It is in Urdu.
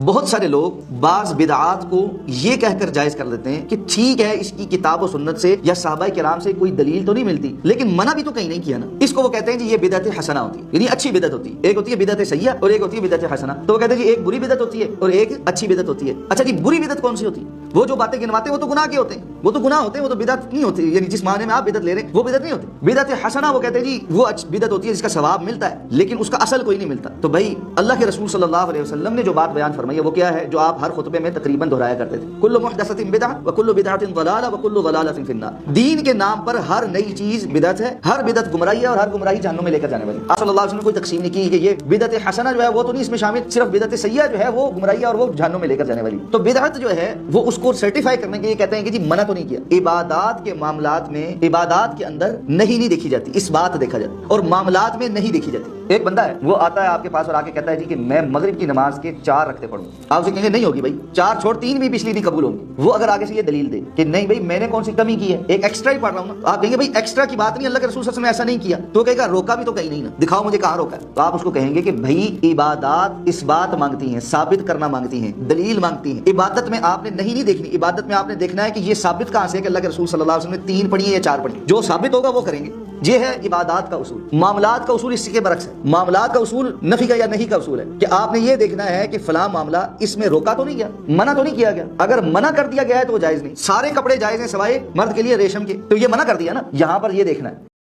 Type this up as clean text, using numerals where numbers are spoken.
بہت سارے لوگ بعض بدعات کو یہ کہہ کر جائز کر دیتے ہیں کہ ٹھیک ہے اس کی کتاب و سنت سے یا صحابہ کرام سے کوئی دلیل تو نہیں ملتی، لیکن منع بھی تو کہیں نہیں کیا نا۔ اس کو وہ کہتے ہیں جی یہ بدعت حسنہ ہوتی ہے، یعنی اچھی بدعت ہوتی ہے۔ ایک ہوتی ہے بدعت سیئہ اور ایک ہوتی ہے بدعت حسنہ۔ تو وہ کہتے ہیں جی ایک بری بدعت ہوتی ہے اور ایک اچھی بدعت ہوتی ہے۔ اچھا جی بری بدعت کون سی ہوتی ہے؟ وہ جو باتیں گنواتے ہیں وہ تو گناہ کے ہوتے ہیں، وہ تو گناہ ہوتے ہیں، وہ تو بدعت نہیں ہوتی، یعنی جس معنی میں آپ بدعت لے رہے ہیں وہ بدعت نہیں ہوتی۔ بدعت حسنہ وہ کہتے ہیں جی وہ بدعت ہوتی ہے جس کا ثواب ملتا ہے لیکن اس کا اصل کوئی نہیں ملتا۔ تو بھائی اللہ کے رسول صلی اللہ علیہ وسلم نے جو بات بیان فرمائی ہے وہ کیا ہے، جو آپ ہر خطبے میں تقریباً دہرایا کرتے تھے، کل محدثۃ بدعہ وکل بدعۃ ضلالہ وکل ضلالۃ فی النار۔ دین کے نام پر ہر نئی چیز بدعت ہے، ہر بدعت گمراہی ہے اور ہر گمراہی جہنم میں لے کر جانے والی۔ آپ صلی اللہ علیہ وسلم نے کوئی تقسیم نہیں کی کہ یہ بدعت حسنہ جو ہے وہ تو نہیں اس میں شامل، صرف بدعت سیئہ جو ہے وہ گمراہی ہے اور وہ جہنم میں لے کر جانے والی۔ تو بدعت جو ہے وہ اس کو سرٹیفائی کرنے کے لیے کہتے ہیں کہ جی منع تو نہیں کیا۔ عبادات کے معاملات میں عبادات کے اندر نہیں دیکھی جاتی، اس بات دیکھا جاتا ہے، اور معاملات میں نہیں دیکھی جاتی۔ ایک بندہ ہے وہ آتا ہے آپ کے پاس اور آ کے کہتا ہے جی کہ میں مغرب کی نماز کے 4 رکعتیں پڑھوں، آپ سے کہیں گے نہیں ہوگی بھائی، 4 چھوڑ 3 بھی پچھلی نہیں قبول ہوں گی۔ وہ اگر آگے سے یہ دلیل دے کہ نہیں بھائی میں نے کون سی کمی کی ہے، ایک ایکسٹرا ہی پڑھ رہا ہوں نا، آپ کہیں گے بھائی ایکسٹرا کی بات نہیں، اللہ کے رسول صلی اللہ علیہ وسلم نے ایسا نہیں کیا، تو کہے گا روکا بھی تو کہیں نہیں نا، دکھاؤ مجھے کہاں روکا ہے۔ تو آپ اس کو کہیں گے کہ بھائی عبادات اس بات مانگتی ہیں، ثابت کرنا مانگتی ہیں، دلیل مانگتی ہیں۔ عبادت میں آپ نے نہیں دیکھنی، عبادت میں آپ نے دیکھنا ہے کہ یہ ثابت کہاں سے ہے کہ اللہ کے رسول صلی اللہ علیہ وسلم نے 3 پڑھی ہے یا 4 پڑھی، جو ثابت ہوگا وہ کریں گے۔ یہ ہے عبادات کا اصول۔ معاملات کا اصول اس کے برعکس ہے، معاملات کا اصول نفی کا یا نہیں کا اصول ہے کہ آپ نے یہ دیکھنا ہے کہ فلاں معاملہ اس میں روکا تو نہیں گیا، منع تو نہیں کیا گیا۔ اگر منع کر دیا گیا ہے تو وہ جائز نہیں۔ سارے کپڑے جائز ہیں سوائے مرد کے لیے ریشم کے، تو یہ منع کر دیا نا، یہاں پر یہ دیکھنا ہے